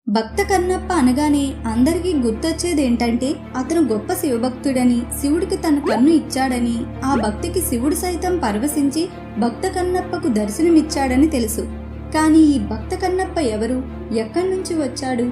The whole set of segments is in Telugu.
భక్త కన్నప్ప అనగానే అందరికీ గుర్తొచ్చేదేంటంటే అతను గొప్ప శివభక్తుడని, శివుడికి తన కన్ను ఇచ్చాడని, ఆ భక్తికి శివుడు సైతం పరవశించి భక్త కన్నప్పకు దర్శనమిచ్చాడని తెలుసు. కానీ ఈ భక్త కన్నప్ప ఎవరు? ఎక్కడి నుంచి వచ్చాడు?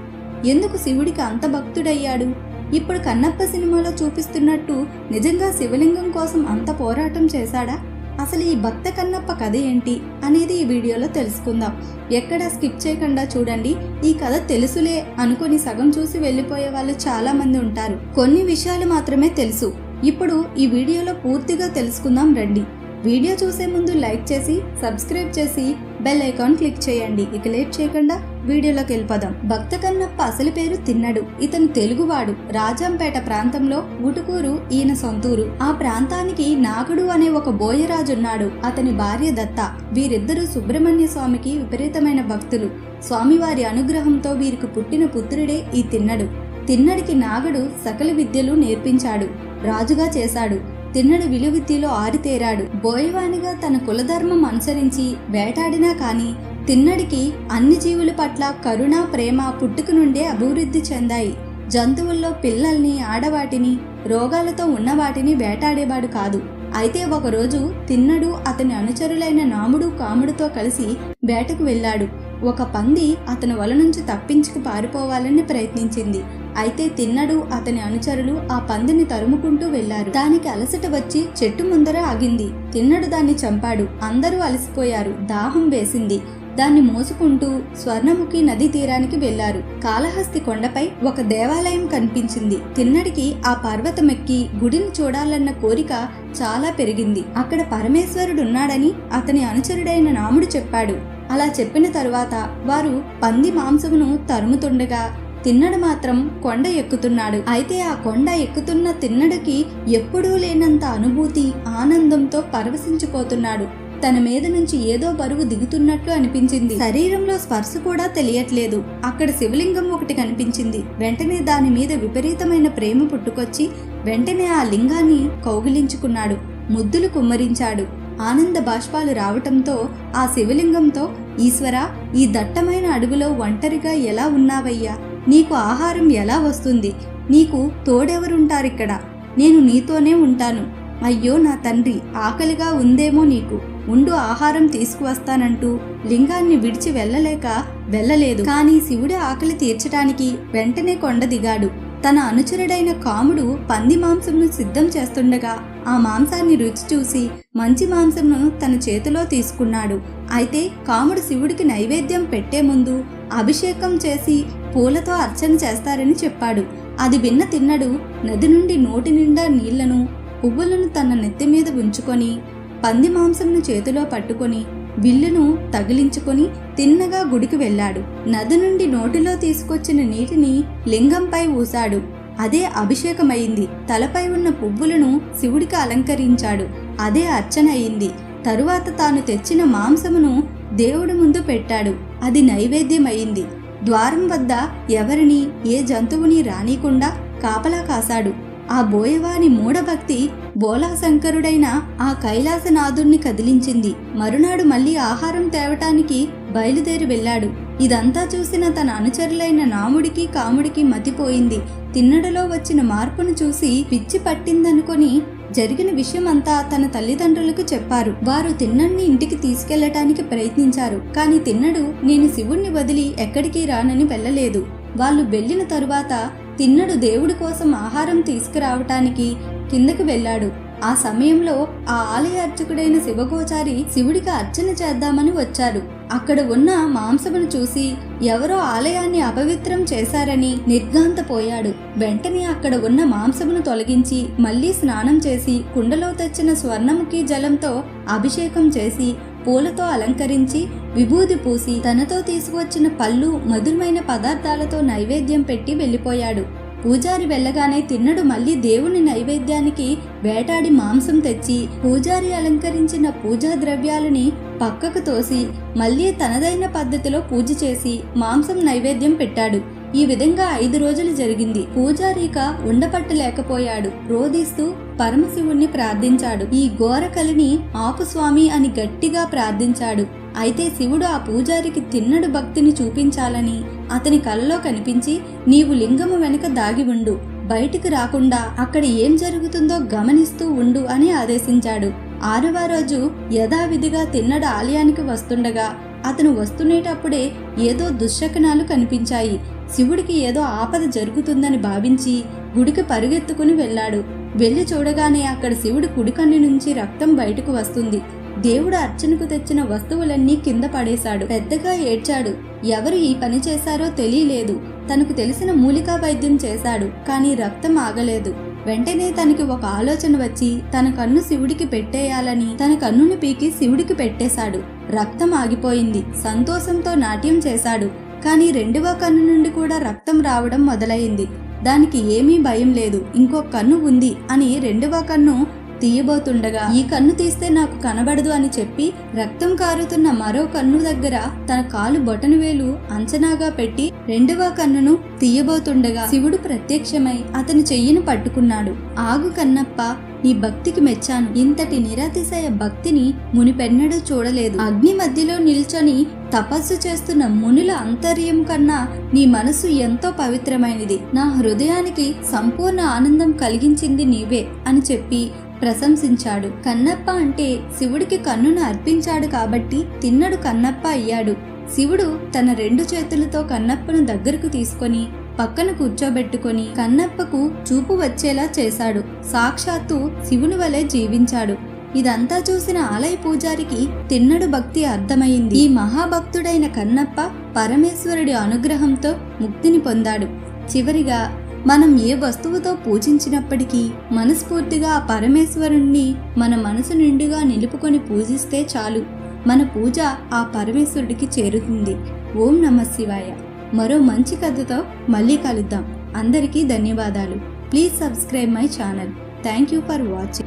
ఎందుకు శివుడికి అంత భక్తుడయ్యాడు? ఇప్పుడు కన్నప్ప సినిమాలో చూపిస్తున్నట్టు నిజంగా శివలింగం కోసం అంత పోరాటం చేశాడా? అసలు ఈ భక్త కన్నప్ప కథ ఏంటి అనేది ఈ వీడియోలో తెలుసుకుందాం. ఎక్కడా స్కిప్ చేయకుండా చూడండి. ఈ కథ తెలుసులే అనుకుని సగం చూసి వెళ్ళిపోయే వాళ్ళు చాలా మంది ఉంటారు. కొన్ని విషయాలు మాత్రమే తెలుసు. ఇప్పుడు ఈ వీడియోలో పూర్తిగా తెలుసుకుందాం రండి. వీడియో చూసే ముందు లైక్ చేసి సబ్స్క్రైబ్ చేసి బెల్ ఐకాన్ క్లిక్ చేయండి. ఇక లేట్ చేయకుండా వీడియోలోకి వెళ్ళిపోదాం. భక్త కన్నప్ప అసలు పేరు తిన్నడు. ఇతను తెలుగువాడు. రాజంపేట ప్రాంతంలో ఉటుకూరు ఈయన సొంతూరు. ఆ ప్రాంతానికి నాగుడు అనే ఒక బోయరాజున్నాడు. అతని భార్య దత్త. వీరిద్దరూ సుబ్రహ్మణ్య స్వామికి విపరీతమైన భక్తులు. స్వామివారి అనుగ్రహంతో వీరికి పుట్టిన పుత్రుడే ఈ తిన్నడు. తిన్నడికి నాగుడు సకల విద్యలు నేర్పించాడు. రాజుగా చేశాడు. తిన్నడు విలువిద్యలో ఆరితేరాడు. బోయవానిగా తన కులధర్మం అనుసరించి వేటాడినా కాని తిన్నడికి అన్ని జీవుల పట్ల కరుణ, ప్రేమ పుట్టుక నుండే అభివృద్ధి చెందాయి. జంతువుల్లో పిల్లల్ని, ఆడవాటిని, రోగాలతో ఉన్నవాటిని వేటాడేవాడు కాదు. అయితే ఒకరోజు తిన్నడు అతని అనుచరులైన నాముడు, కాముడుతో కలిసి వేటకు వెళ్ళాడు. ఒక పంది అతని వల నుంచి తప్పించుకు పారిపోవాలని ప్రయత్నించింది. అయితే తిన్నడు, అతని అనుచరులు ఆ పందిని తరుముకుంటూ వెళ్లారు. దానికి అలసట వచ్చి చెట్టు ముందర ఆగింది. తిన్నడు దాన్ని చంపాడు. అందరూ అలసిపోయారు. దాహం వేసింది. దాన్ని మోసుకుంటూ స్వర్ణముఖి నది తీరానికి వెళ్లారు. కాళహస్తి కొండపై ఒక దేవాలయం కనిపించింది. తిన్నడికి ఆ పర్వతమెక్కి గుడిని చూడాలన్న కోరిక చాలా పెరిగింది. అక్కడ పరమేశ్వరుడున్నాడని అతని అనుచరుడైన నాముడు చెప్పాడు. అలా చెప్పిన తరువాత వారు పంది మాంసమును తరుముతుండగా తిన్నడు మాత్రం కొండ ఎక్కుతున్నాడు. అయితే ఆ కొండ ఎక్కుతున్న తిన్నడికి ఎప్పుడూ లేనంత అనుభూతి, ఆనందంతో పరవశించిపోతున్నాడు. తన మీద నుంచి ఏదో బరువు దిగుతున్నట్లు అనిపించింది. శరీరంలో స్పర్శ కూడా తెలియట్లేదు. అక్కడ శివలింగం ఒకటి కనిపించింది. వెంటనే దాని మీద విపరీతమైన ప్రేమ పుట్టుకొచ్చి వెంటనే ఆ లింగాన్ని కౌగిలించుకున్నాడు. ముద్దులు కుమ్మరించాడు. ఆనంద బాష్పాలు రావటంతో ఆ శివలింగంతో, ఈశ్వరా, ఈ దట్టమైన అడవిలో ఒంటరిగా ఎలా ఉన్నావయ్యా? నీకు ఆహారం ఎలా వస్తుంది? నీకు తోడెవరుంటారిక్కడ? నేను నీతోనే ఉంటాను. అయ్యో నా తండ్రి, ఆకలిగా ఉందేమో నీకు, ఉండు, ఆహారం తీసుకువస్తానంటూ లింగాన్ని విడిచి వెళ్ళలేదు. కానీ శివుడి ఆకలి తీర్చడానికి వెంటనే కొండ దిగాడు. తన అనుచరుడైన కాముడు పంది మాంసంను సిద్ధం చేస్తుండగా ఆ మాంసాన్ని రుచి చూసి మంచి మాంసంను తన చేతిలో తీసుకున్నాడు. అయితే కాముడు శివుడికి నైవేద్యం పెట్టే ముందు అభిషేకం చేసి పూలతో అర్చన చేస్తారని చెప్పాడు. అది విన్న తిన్నడు నది నుండి నోటి నిండా నీళ్లను, పువ్వులను తన నెత్తి మీద ఉంచుకొని పంది మాంసంను చేతిలో పట్టుకొని విల్లును తగిలించుకొని తిన్నగా గుడికి వెళ్ళాడు. నది నుండి నోటిలో తీసుకొచ్చిన నీటిని లింగంపై ఊశాడు. అదే అభిషేకమైంది. తలపై ఉన్న పువ్వులను శివుడికి అలంకరించాడు. అదే అర్చన అయింది. తరువాత తాను తెచ్చిన మాంసమును దేవుడి ముందు పెట్టాడు. అది నైవేద్యమైంది. ద్వారం వద్ద ఎవరిని, ఏ జంతువుని రానీకుండా కాపలా కాశాడు. ఆ బోయవాని మూఢభక్తి బోలాశంకరుడైన ఆ కైలాసనాథుణ్ణి కదిలించింది. మరునాడు మళ్లీ ఆహారం తేవటానికి బయలుదేరి వెళ్ళాడు. ఇదంతా చూసిన తన అనుచరులైన నాముడికి, కాముడికి మతిపోయింది. తిన్నడలో వచ్చిన మార్పును చూసి పిచ్చి పట్టిందనుకొని జరిగిన విషయమంతా తన తల్లిదండ్రులకు చెప్పారు. వారు తిన్నడిని ఇంటికి తీసుకెళ్లటానికి ప్రయత్నించారు. కానీ తిన్నడు నేను శివుణ్ణి వదిలి ఎక్కడికి రానని వెళ్ళలేదు. వాళ్ళు వెళ్లిన తరువాత తిన్నడు దేవుడి కోసం ఆహారం తీసుకురావటానికి కిందకి వెళ్ళాడు. ఆ సమయంలో ఆ ఆలయ అర్చకుడైన శివగోచారి శివుడికి అర్చన చేద్దామని వచ్చాడు. అక్కడ ఉన్న మాంసమును చూసి ఎవరో ఆలయాన్ని అపవిత్రం చేశారని నిర్ఘాంతపోయాడు. వెంటనే అక్కడ ఉన్న మాంసమును తొలగించి మళ్లీ స్నానం చేసి కుండలో తెచ్చిన స్వర్ణముఖి జలంతో అభిషేకం చేసి పూలతో అలంకరించి విభూది పూసి తనతో తీసుకువచ్చిన పళ్ళు, మధురమైన పదార్థాలతో నైవేద్యం పెట్టి వెళ్ళిపోయాడు. పూజారి వెళ్ళగానే తిన్నడు మళ్లీ దేవుని నైవేద్యానికి వేటాడి మాంసం తెచ్చి పూజారి అలంకరించిన పూజా ద్రవ్యాలని పక్కకు తోసి మళ్లీ తనదైన పద్ధతిలో పూజ చేసి మాంసం నైవేద్యం పెట్టాడు. ఈ విధంగా 5 రోజులు జరిగింది. పూజారిక ఉండపట్టలేకపోయాడు. రోధిస్తూ పరమశివుణ్ణి ప్రార్థించాడు. ఈ ఘోర కలిని ఆపు స్వామి అని గట్టిగా ప్రార్థించాడు. అయితే శివుడు ఆ పూజారికి తిన్నడు భక్తిని చూపించాలని అతని కలలో కనిపించి, నీవు లింగము వెనుక దాగి ఉండు, బయటికి రాకుండా అక్కడ ఏం జరుగుతుందో గమనిస్తూ ఉండు అని ఆదేశించాడు. 6వ రోజు యథావిధిగా తిన్నడు ఆలయానికి వస్తుండగా అతను వస్తునేటప్పుడే ఏదో దుశ్శకనాలు కనిపించాయి. శివుడికి ఏదో ఆపద జరుగుతుందని భావించి గుడికి పరుగెత్తుకుని వెళ్ళాడు. వెళ్లి చూడగానే అక్కడ శివుడి కుడికన్ను నుంచి రక్తం బయటకు వస్తుంది. దేవుడు అర్చనకు తెచ్చిన వస్తువులన్నీ కింద పడేశాడు. పెద్దగా ఏడ్చాడు. ఎవరు ఈ పని చేశారో తెలియలేదు. తనకు తెలిసిన మూలికా వైద్యం చేశాడు, కానీ రక్తం ఆగలేదు. వెంటనే తనకి ఒక ఆలోచన వచ్చి తన కన్ను శివుడికి పెట్టేయాలని తన కన్నును పీకి శివుడికి పెట్టేశాడు. రక్తం ఆగిపోయింది. సంతోషంతో నాట్యం చేశాడు. కానీ 2వ కన్ను నుండి కూడా రక్తం రావడం మొదలైంది. దానికి ఏమీ భయం లేదు, ఇంకో కన్ను ఉంది అని 2వ కన్ను తీయబోతుండగా, ఈ కన్ను తీస్తే నాకు కనబడదు అని చెప్పి రక్తం కారుతున్న మరో కన్ను దగ్గర తన కాలు బొటనవేలు అంచనాగా పెట్టి 2వ కన్నును తీయబోతుండగా శివుడు ప్రత్యక్షమై అతని చెయ్యిని పట్టుకున్నాడు. ఆగు కన్నప్ప, నీ భక్తికి మెచ్చాను. ఇంతటి నిరాతిశయ భక్తిని మునిపెన్నడూ చూడలేదు. అగ్ని మధ్యలో నిల్చొని తపస్సు చేస్తున్న మునుల అంతర్యం కన్నా నీ మనసు ఎంతో పవిత్రమైనది. నా హృదయానికి సంపూర్ణ ఆనందం కలిగించింది నీవే అని చెప్పి ప్రశంసించాడు. కన్నప్ప అంటే శివుడికి కన్నును అర్పించాడు కాబట్టి తిన్నడు కన్నప్ప అయ్యాడు. శివుడు తన 2 చేతులతో కన్నప్పను దగ్గరకు తీసుకొని పక్కన కూర్చోబెట్టుకొని కన్నప్పకు చూపు వచ్చేలా చేశాడు. సాక్షాత్తు శివుని వలె జీవించాడు. ఇదంతా చూసిన ఆలయ పూజారికి తిన్నడు భక్తి అర్థమైంది. ఈ మహాభక్తుడైన కన్నప్ప పరమేశ్వరుడి అనుగ్రహంతో ముక్తిని పొందాడు. చివరిగా మనం ఏ వస్తువుతో పూజించినప్పటికీ మనస్ఫూర్తిగా ఆ పరమేశ్వరుణ్ణి మన మనసు నిండుగా నిలుపుకొని పూజిస్తే చాలు, మన పూజ ఆ పరమేశ్వరుడికి చేరుతుంది. ఓం నమః శివాయ. మరో మంచి కథతో మళ్ళీ కలుద్దాం. అందరికీ ధన్యవాదాలు. Please subscribe my channel. Thank you for watching.